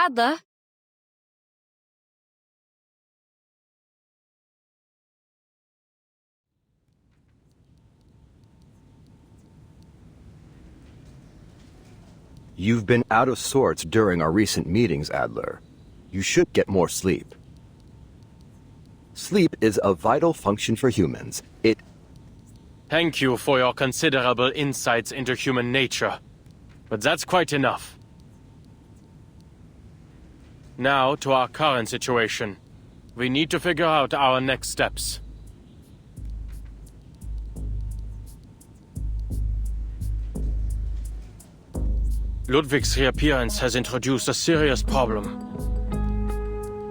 Adler? You've been out of sorts during our recent meetings, Adler. You should get more sleep. Sleep is a vital function for humans. Thank you for your considerable insights into human nature. But that's quite enough. Now to our current situation. We need to figure out our next steps. Ludwig's reappearance has introduced a serious problem.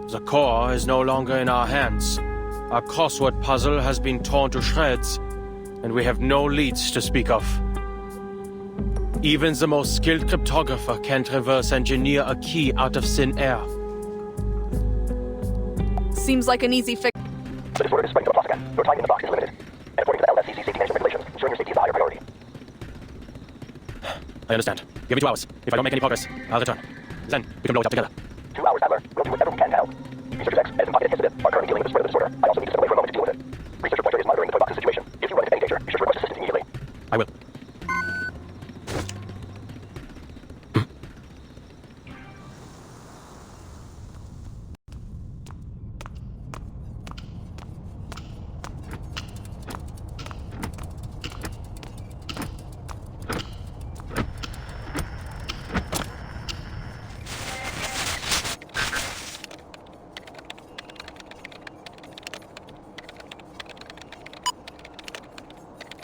The core is no longer in our hands. Our crossword puzzle has been torn to shreds, and we have no leads to speak of. Even the most skilled cryptographer can't reverse engineer a key out of thin air. Seems like an easy fix. The disorder is spreading to the plus again. Your time in the box is limited. And according to the LSCC safety management regulations, ensuring your safety is a higher priority. I understand. Give me 2 hours. If I don't make any progress, I'll return. Then we can blow it up together. 2 hours, Adler. We'll do whatever we can to help. Researchers X, Edison Pocket, and Hesitant are currently dealing with the spread of the disorder. I also need to step away for a moment to deal with it. Researcher Pointer is monitoring the toy box's situation. If you run into any danger, be sure to request assistance immediately. I will.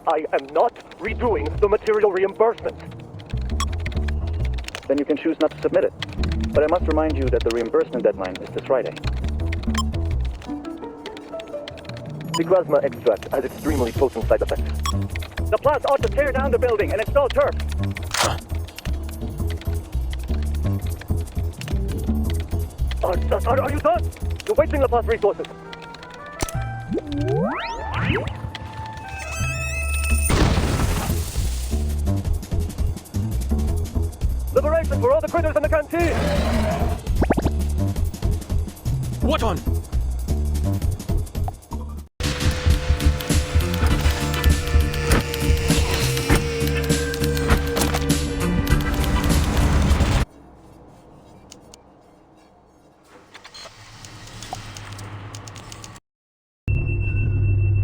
I am not redoing the material reimbursement. Then you can choose not to submit it. But I must remind you that the reimbursement deadline is this Friday. The plasma extract has extremely potent side effects. The Plus ought to tear down the building and install turf. Are you done? You're wasting the Plus resources. Liberation for all the critters in the canteen! What on?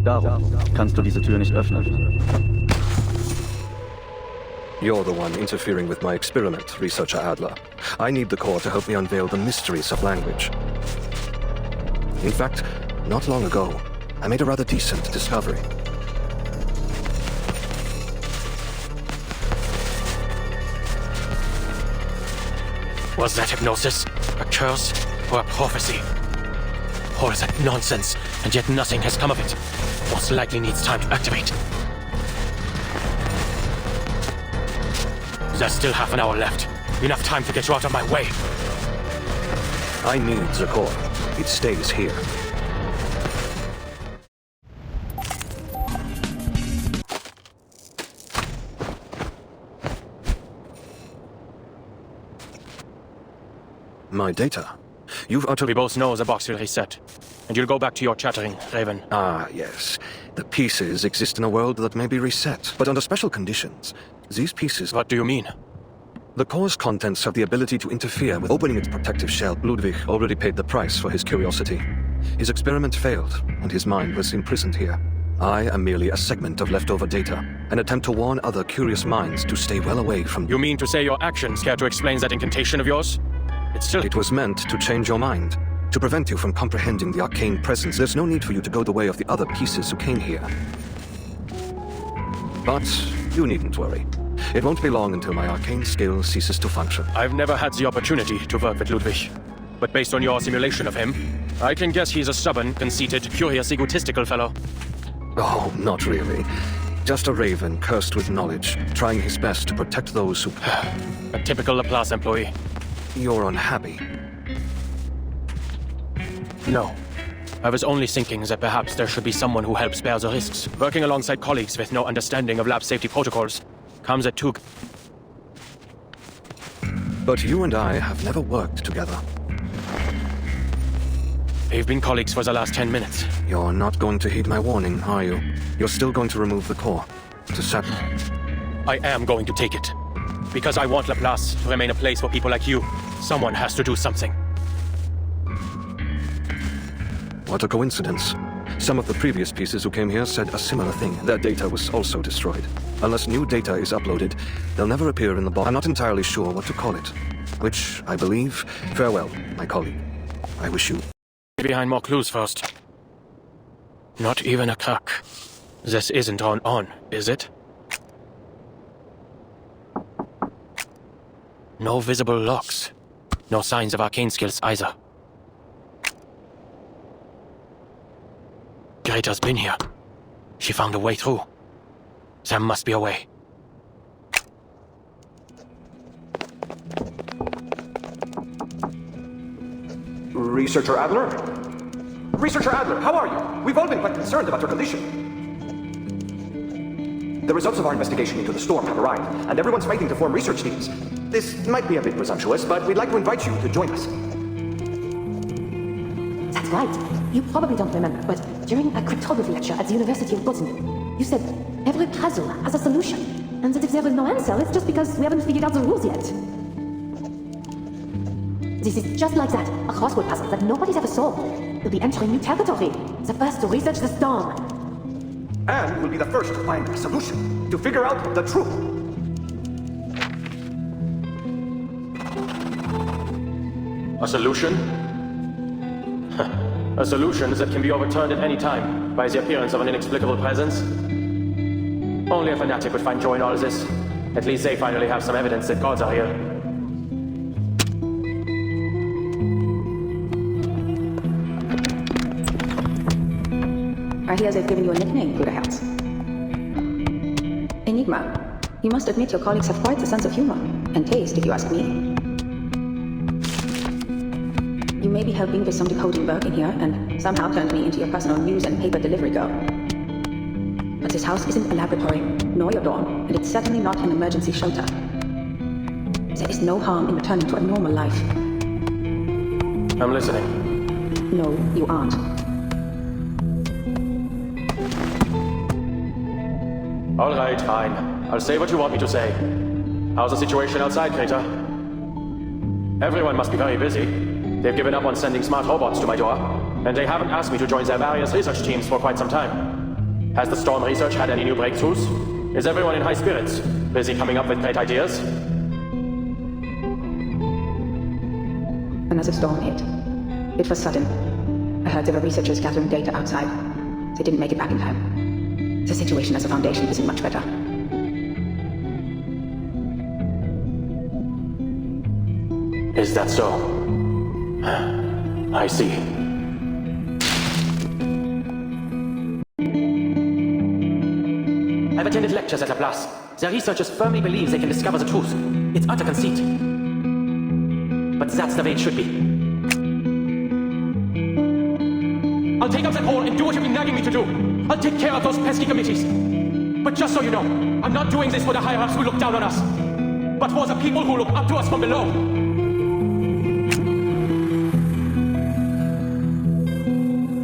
Darum kannst du diese Tür nicht öffnen. You're the one interfering with my experiment, Researcher Adler. I need the core to help me unveil the mysteries of language. In fact, not long ago, I made a rather decent discovery. Was that hypnosis? A curse? Or a prophecy? Or is that nonsense, and yet nothing has come of it? Most likely needs time to activate. There's still half an hour left. Enough time to get you out of my way. I need the core. It stays here. My data. You've utterly... We both know the box will reset. And you'll go back to your chattering, Raven. Ah, yes. The pieces exist in a world that may be reset, but under special conditions. These pieces... What do you mean? The core's contents have the ability to interfere with opening its protective shell. Ludwig already paid the price for his curiosity. His experiment failed, and his mind was imprisoned here. I am merely a segment of leftover data, an attempt to warn other curious minds to stay well away from... You mean to say your actions care to explain that incantation of yours? It was meant to change your mind, to prevent you from comprehending the arcane presence. There's no need for you to go the way of the other pieces who came here. But you needn't worry. It won't be long until my arcane skill ceases to function. I've never had the opportunity to work with Ludwig. But based on your simulation of him, I can guess he's a stubborn, conceited, curious, egotistical fellow. Oh, not really. Just a raven cursed with knowledge, trying his best to protect those who... A typical Laplace employee. You're unhappy. No. I was only thinking that perhaps there should be someone who helps bear the risks. Working alongside colleagues with no understanding of lab safety protocols comes at too... But you and I have never worked together. We've been colleagues for the last 10 minutes. You're not going to heed my warning, are you? You're still going to remove the core. To settle. I am going to take it. Because I want Laplace to remain a place for people like you. Someone has to do something. What a coincidence. Some of the previous pieces who came here said a similar thing. Their data was also destroyed. Unless new data is uploaded, they'll never appear in the box. I'm not entirely sure what to call it. Which, I believe, farewell, my colleague. I wish you... Behind more clues first. Not even a crack. This isn't drawn on, is it? No visible locks. No signs of arcane skills either. Greta's been here. She found a way through. There must be a way. Researcher Adler? Researcher Adler, how are you? We've all been quite concerned about your condition. The results of our investigation into the storm have arrived, and everyone's fighting to form research teams. This might be a bit presumptuous, but we'd like to invite you to join us. That's right. You probably don't remember, but during a cryptography lecture at the University of Göttingen, you said every puzzle has a solution, and that if there is no answer, it's just because we haven't figured out the rules yet. This is just like that, a crossword puzzle that nobody's ever solved. We'll be entering new territory, the first to research the storm. And we'll be the first to find a solution, to figure out the truth. A solution? A solution that can be overturned at any time by the appearance of an inexplicable presence? Only a fanatic would find joy in all this. At least they finally have some evidence that gods are here. I hear they've given you a nickname, Bruderherz. Enigma. You must admit your colleagues have quite the sense of humor, and taste, if you ask me. You may be helping with some decoding work in here, and somehow turned me into your personal news and paper delivery girl. But this house isn't a laboratory, nor your dorm, and it's certainly not an emergency shelter. There is no harm in returning to a normal life. I'm listening. No, you aren't. All right, fine. I'll say what you want me to say. How's the situation outside, Greta? Everyone must be very busy. They've given up on sending smart robots to my door, and they haven't asked me to join their various research teams for quite some time. Has the storm research had any new breakthroughs? Is everyone in high spirits, busy coming up with great ideas? Another storm hit. It was sudden. I heard there were researchers gathering data outside. They didn't make it back in time. The situation as a foundation isn't much better. Is that so? I see. I've attended lectures at Laplace. Their researchers firmly believe they can discover the truth. It's utter conceit. But that's the way it should be. I'll take up that hole and do what you've been nagging me to do. I'll take care of those pesky committees. But just so you know, I'm not doing this for the higher-ups who look down on us, but for the people who look up to us from below.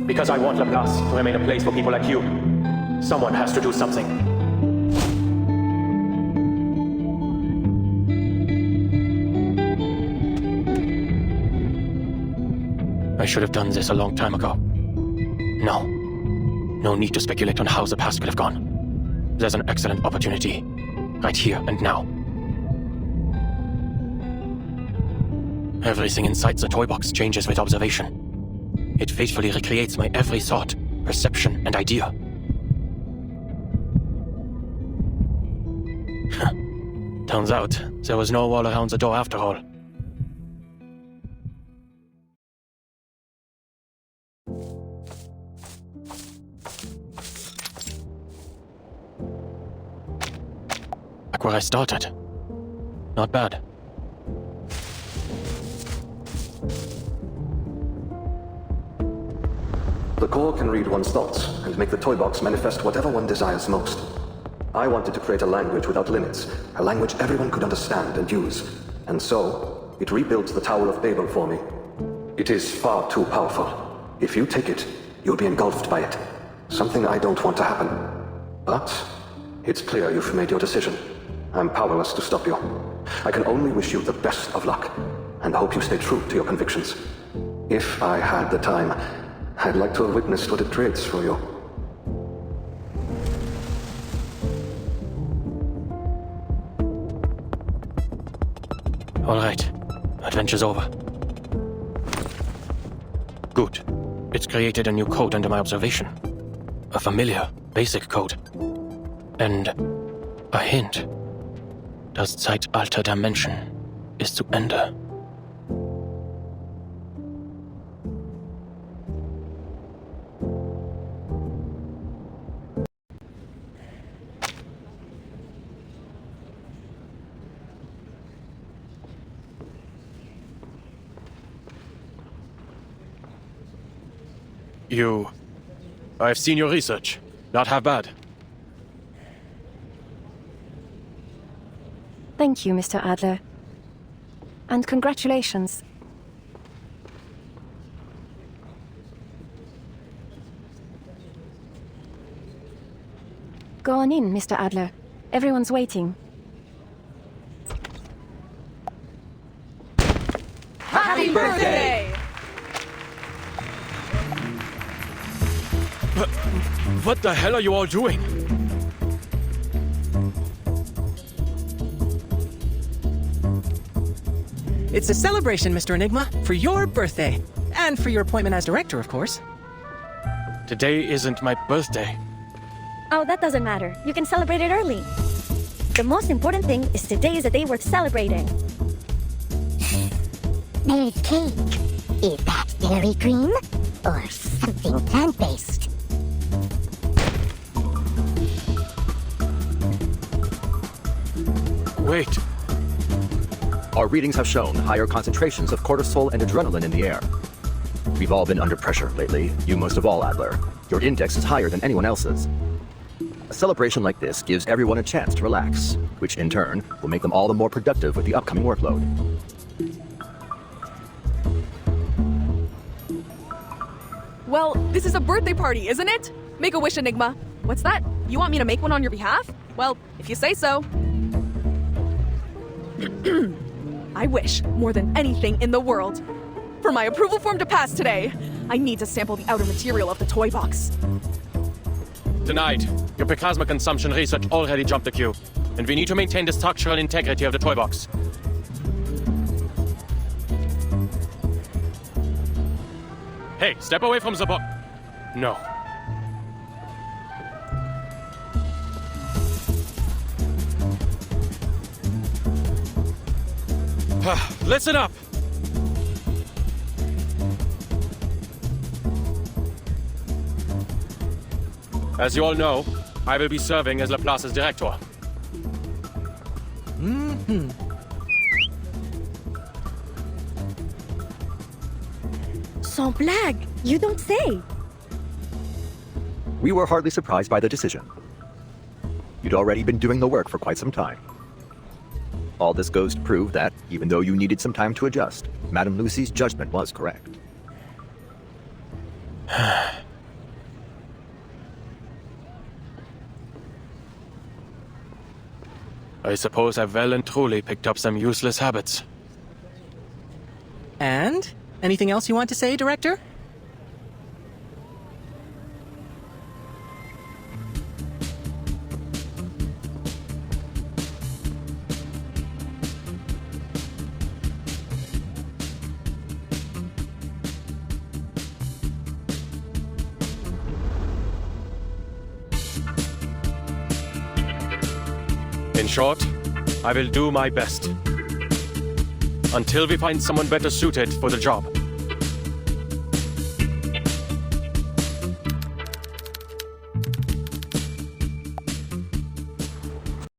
Because I want Laplace to remain a place for people like you. Someone has to do something. I should have done this a long time ago. No need to speculate on how the past could have gone. There's an excellent opportunity, right here and now. Everything inside the toy box changes with observation. It faithfully recreates my every thought, perception, and idea. Turns out, there was no wall around the door after all. Back where I started. Not bad. The core can read one's thoughts and make the toy box manifest whatever one desires most. I wanted to create a language without limits, a language everyone could understand and use. And so, it rebuilt the Tower of Babel for me. It is far too powerful. If you take it, you'll be engulfed by it. Something I don't want to happen. But it's clear you've made your decision. I'm powerless to stop you. I can only wish you the best of luck, and hope you stay true to your convictions. If I had the time, I'd like to have witnessed what it creates for you. All right. Adventure's over. Good. It's created a new code under my observation. A familiar, basic code. And a hint. Das Zeitalter der Menschen ist zu Ende. I've seen your research. Not half bad. Thank you, Mr. Adler. And congratulations. Go on in, Mr. Adler. Everyone's waiting. Happy birthday! What the hell are you all doing? It's a celebration, Mr. Enigma, for your birthday. And for your appointment as director, of course. Today isn't my birthday. Oh, that doesn't matter. You can celebrate it early. The most important thing is today is a day worth celebrating. There's cake. Is that dairy cream? Or something plant-based? Wait. Our readings have shown higher concentrations of cortisol and adrenaline in the air. We've all been under pressure lately, you most of all, Adler. Your index is higher than anyone else's. A celebration like this gives everyone a chance to relax, which in turn will make them all the more productive with the upcoming workload. Well, this is a birthday party, isn't it? Make a wish, Enigma. What's that? You want me to make one on your behalf? Well, if you say so. I wish, more than anything in the world, for my approval form to pass today, I need to sample the outer material of the toy box. Denied. Your plasma consumption research already jumped the queue. And we need to maintain the structural integrity of the toy box. Hey, step away from the box. No. Listen up! As you all know, I will be serving as Laplace's director. Sans blague, you don't say. We were hardly surprised by the decision. You'd already been doing the work for quite some time. All this goes to prove that, even though you needed some time to adjust, Madame Lucy's judgment was correct. I suppose I've well and truly picked up some useless habits. And? Anything else you want to say, Director? In short, I will do my best. Until we find someone better suited for the job.